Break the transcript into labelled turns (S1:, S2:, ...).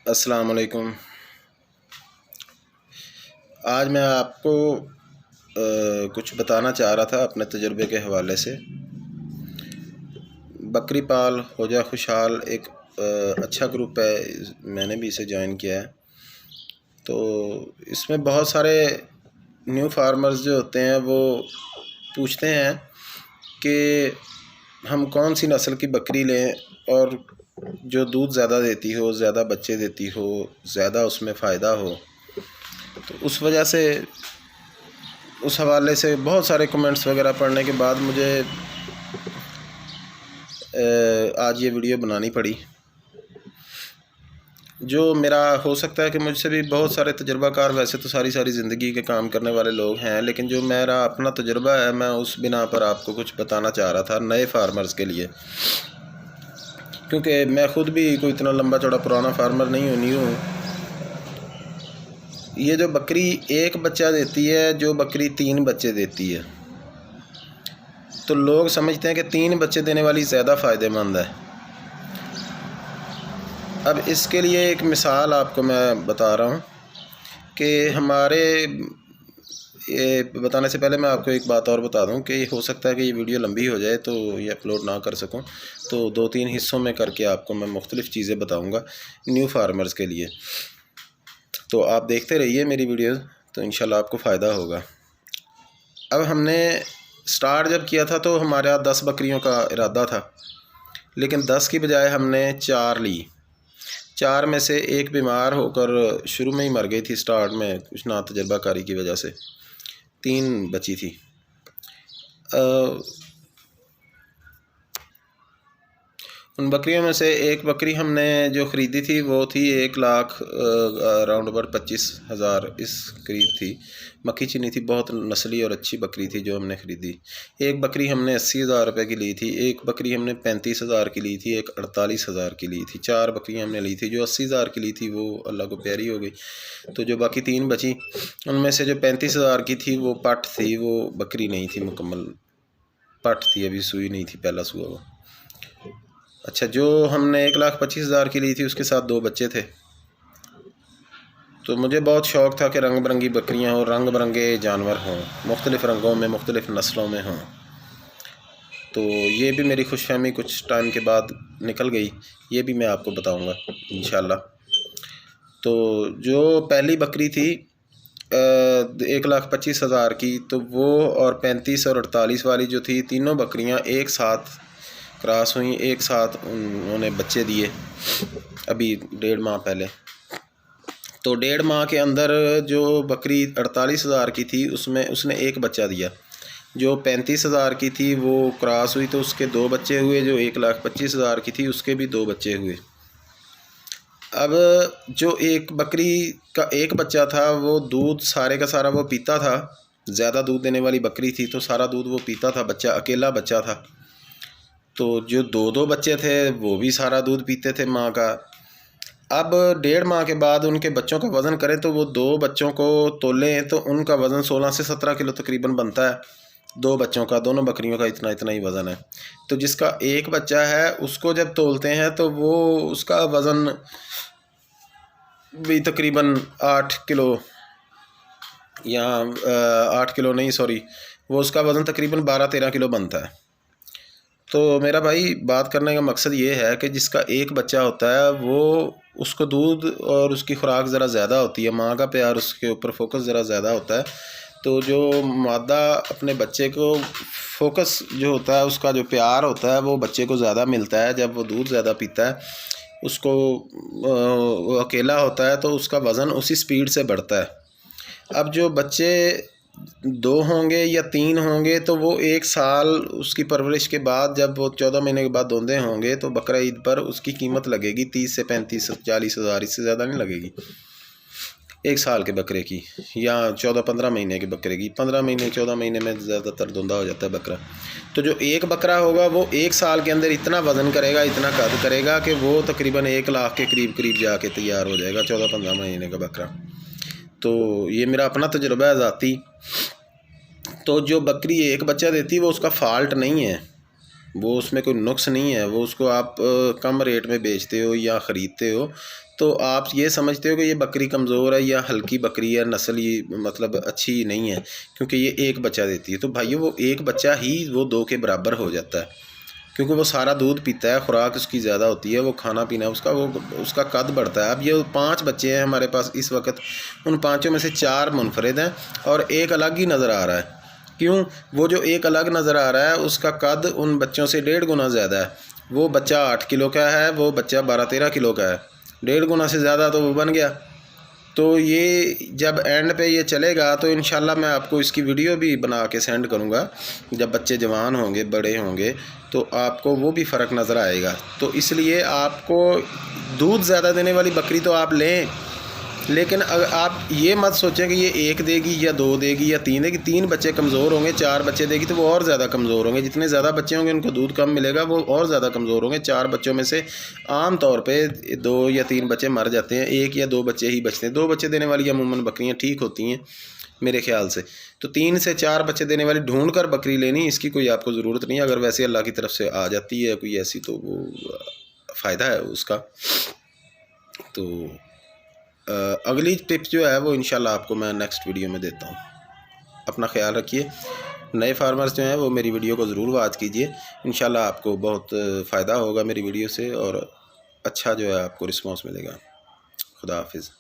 S1: السلام علیکم۔ آج میں آپ کو کچھ بتانا چاہ رہا تھا اپنے تجربے کے حوالے سے۔ بکری پال ہو جا خوشحال ایک اچھا گروپ ہے، میں نے بھی اسے جوائن کیا ہے۔ تو اس میں بہت سارے نیو فارمرز جو ہوتے ہیں وہ پوچھتے ہیں کہ ہم کون سی نسل کی بکری لیں اور جو دودھ زیادہ دیتی ہو، زیادہ بچے دیتی ہو، زیادہ اس میں فائدہ ہو۔ تو اس وجہ سے اس حوالے سے بہت سارے کمنٹس وغیرہ پڑھنے کے بعد مجھے آج یہ ویڈیو بنانی پڑی۔ جو میرا ہو سکتا ہے کہ مجھ سے بھی بہت سارے تجربہ کار ویسے تو ساری زندگی کے کام کرنے والے لوگ ہیں، لیکن جو میرا اپنا تجربہ ہے میں اس بنا پر آپ کو کچھ بتانا چاہ رہا تھا نئے فارمرز کے لیے، کیونکہ میں خود بھی کوئی اتنا لمبا چوڑا پرانا فارمر نہیں ہوں۔ یہ جو بکری ایک بچہ دیتی ہے، جو بکری 3 بچے دیتی ہے، تو لوگ سمجھتے ہیں کہ 3 بچے دینے والی زیادہ فائدہ مند ہے۔ اب اس کے لیے ایک مثال آپ کو میں بتا رہا ہوں کہ ہمارے بتانے سے پہلے میں آپ کو ایک بات اور بتا دوں کہ ہو سکتا ہے کہ یہ ویڈیو لمبی ہو جائے تو یہ اپلوڈ نہ کر سکوں، تو 2-3 حصوں میں کر کے آپ کو میں مختلف چیزیں بتاؤں گا نیو فارمرز کے لیے۔ تو آپ دیکھتے رہیے میری ویڈیوز، تو انشاءاللہ آپ کو فائدہ ہوگا۔ اب ہم نے سٹارٹ جب کیا تھا تو ہمارے یہاں 10 بکریوں کا ارادہ تھا، لیکن 10 کی بجائے ہم نے 4 لی۔ 4 میں سے ایک بیمار ہو کر شروع میں ہی مر گئی تھی، سٹارٹ میں کچھ نا تجربہ کاری کی وجہ سے 3 بچی تھی۔ ان بکریوں میں سے ایک بکری ہم نے جو خریدی تھی وہ تھی 1 لاکھ اراؤنڈ اباؤٹ 25,000 اس قریب تھی، مکھی چینی تھی، بہت نسلی اور اچھی بکری تھی جو ہم نے خریدی۔ ایک بکری ہم نے 80,000 روپے کی لی تھی، ایک بکری ہم نے 35,000 کی لی تھی، ایک 48,000 کی لی تھی۔ 4 بکریاں ہم نے لی تھی۔ جو 80,000 کی لی تھی وہ اللہ کو پیاری ہو گئی، تو جو باقی 3 بچی ان میں سے جو 35,000 کی تھی وہ پٹ تھی، وہ بکری نہیں تھی، مکمل پٹ تھی، ابھی سوئی نہیں تھی، پہلا سوا وہ۔ اچھا، جو ہم نے 1,25,000 کی لی تھی اس کے ساتھ 2 بچے تھے۔ تو مجھے بہت شوق تھا کہ رنگ برنگی بکریاں ہوں، رنگ برنگے جانور ہوں، مختلف رنگوں میں، مختلف نسلوں میں ہوں۔ تو یہ بھی میری خوش فہمی کچھ ٹائم کے بعد نکل گئی، یہ بھی میں آپ کو بتاؤں گا انشاءاللہ۔ تو جو پہلی بکری تھی 1,25,000 کی، تو وہ اور 35 اور 48 والی جو تھی، تینوں بکریاں ایک ساتھ کراس ہوئیں، ایک ساتھ انہوں نے بچے دیے ابھی 1.5 ماہ پہلے۔ تو 1.5 ماہ کے اندر جو بکری 48,000 کی تھی اس نے ایک بچہ دیا، جو 35,000 کی تھی وہ کراس ہوئی تو اس کے 2 بچے ہوئے، جو 1,25,000 کی تھی اس کے بھی 2 بچے ہوئے۔ اب جو ایک بکری کا ایک بچہ تھا وہ دودھ سارے کا سارا وہ پیتا تھا، زیادہ دودھ دینے والی بکری تھی تو سارا دودھ وہ پیتا تھا، بچہ اکیلا بچہ تھا۔ تو جو 2 بچے تھے وہ بھی سارا دودھ پیتے تھے ماں کا۔ اب 1.5 ماہ کے بعد ان کے بچوں کا وزن کریں تو وہ 2 بچوں کو تولیں تو ان کا وزن 16 سے 17 کلو تقریباً بنتا ہے، 2 بچوں کا، دونوں بکریوں کا اتنا ہی وزن ہے۔ تو جس کا ایک بچہ ہے اس کو جب تولتے ہیں تو وہ اس کا وزن بھی تقریباً 8 کلو یا 8 کلو نہیں سوری، وہ اس کا وزن تقریباً 12-13 کلو بنتا ہے۔ تو میرا بھائی بات کرنے کا مقصد یہ ہے کہ جس کا ایک بچہ ہوتا ہے وہ اس کو دودھ اور اس کی خوراک ذرا زیادہ ہوتی ہے، ماں کا پیار اس کے اوپر فوکس ذرا زیادہ ہوتا ہے، تو جو مادہ اپنے بچے کو فوکس جو ہوتا ہے، اس کا جو پیار ہوتا ہے وہ بچے کو زیادہ ملتا ہے جب وہ دودھ زیادہ پیتا ہے۔ اس کو وہ اکیلا ہوتا ہے تو اس کا وزن اسی سپیڈ سے بڑھتا ہے۔ اب جو بچے 2 ہوں گے یا 3 ہوں گے تو وہ 1 سال اس کی پرورش کے بعد، جب وہ 14 مہینے کے بعد دوندے ہوں گے تو بقرہ عید پر اس کی قیمت لگے گی 30 سے 35-40 ہزار، اس سے زیادہ نہیں لگے گی 1 سال کے بکرے کی، یا 14-15 مہینے کے بکرے کی۔ 15 مہینے 14 مہینے میں زیادہ تر دوندا ہو جاتا ہے بکرا۔ تو جو ایک بکرا ہوگا وہ 1 سال کے اندر اتنا وزن کرے گا، اتنا قد کرے گا کہ وہ تقریباً 1 لاکھ کے قریب جا کے تیار ہو جائے گا، 14-15 مہینے کا بکرا۔ تو یہ میرا اپنا تجربہ ہے ذاتی۔ تو جو بکری ایک بچہ دیتی ہے وہ اس کا فالٹ نہیں ہے، وہ اس میں کوئی نقص نہیں ہے، وہ اس کو آپ کم ریٹ میں بیچتے ہو یا خریدتے ہو تو آپ یہ سمجھتے ہو کہ یہ بکری کمزور ہے یا ہلکی بکری ہے، نسل یہ مطلب اچھی نہیں ہے کیونکہ یہ ایک بچہ دیتی ہے، تو بھائیو وہ ایک بچہ ہی وہ 2 کے برابر ہو جاتا ہے، کیونکہ وہ سارا دودھ پیتا ہے، خوراک اس کی زیادہ ہوتی ہے، وہ کھانا پینا اس کا قد بڑھتا ہے۔ اب یہ 5 بچے ہیں ہمارے پاس اس وقت، ان 5 میں سے 4 منفرد ہیں اور ایک الگ ہی نظر آ رہا ہے۔ کیوں؟ وہ جو ایک الگ نظر آ رہا ہے اس کا قد ان بچوں سے 1.5 گنا زیادہ ہے، وہ بچہ 8 کلو کا ہے، وہ بچہ 12-13 کلو کا ہے، 1.5 گنا سے زیادہ تو وہ بن گیا۔ تو یہ جب اینڈ پہ یہ چلے گا تو انشاءاللہ میں آپ کو اس کی ویڈیو بھی بنا کے سینڈ کروں گا، جب بچے جوان ہوں گے، بڑے ہوں گے تو آپ کو وہ بھی فرق نظر آئے گا۔ تو اس لیے آپ کو دودھ زیادہ دینے والی بکری تو آپ لیں، لیکن اگر آپ یہ مت سوچیں کہ یہ 1 دے گی یا 2 دے گی یا 3 دے گی، 3 بچے کمزور ہوں گے، 4 بچے دے گی تو وہ اور زیادہ کمزور ہوں گے، جتنے زیادہ بچے ہوں گے ان کو دودھ کم ملے گا، وہ اور زیادہ کمزور ہوں گے۔ 4 بچوں میں سے عام طور پہ 2 یا 3 بچے مر جاتے ہیں، 1 یا 2 بچے ہی بچتے ہیں۔ 2 بچے دینے والی عموماً بکریاں ٹھیک ہوتی ہیں میرے خیال سے، تو 3 سے 4 بچے دینے والی ڈھونڈ کر بکری لینی، اس کی کوئی آپ کو ضرورت نہیں ہے، اگر ویسے اللہ کی طرف سے آ جاتی ہے کوئی ایسی تو وہ فائدہ ہے اس کا۔ تو اگلی ٹپ جو ہے وہ انشاءاللہ آپ کو میں نیکسٹ ویڈیو میں دیتا ہوں۔ اپنا خیال رکھیے، نئے فارمرز جو ہیں وہ میری ویڈیو کو ضرور واچ کیجئے، انشاءاللہ آپ کو بہت فائدہ ہوگا میری ویڈیو سے اور اچھا جو ہے آپ کو رسپانس ملے گا۔ خدا حافظ۔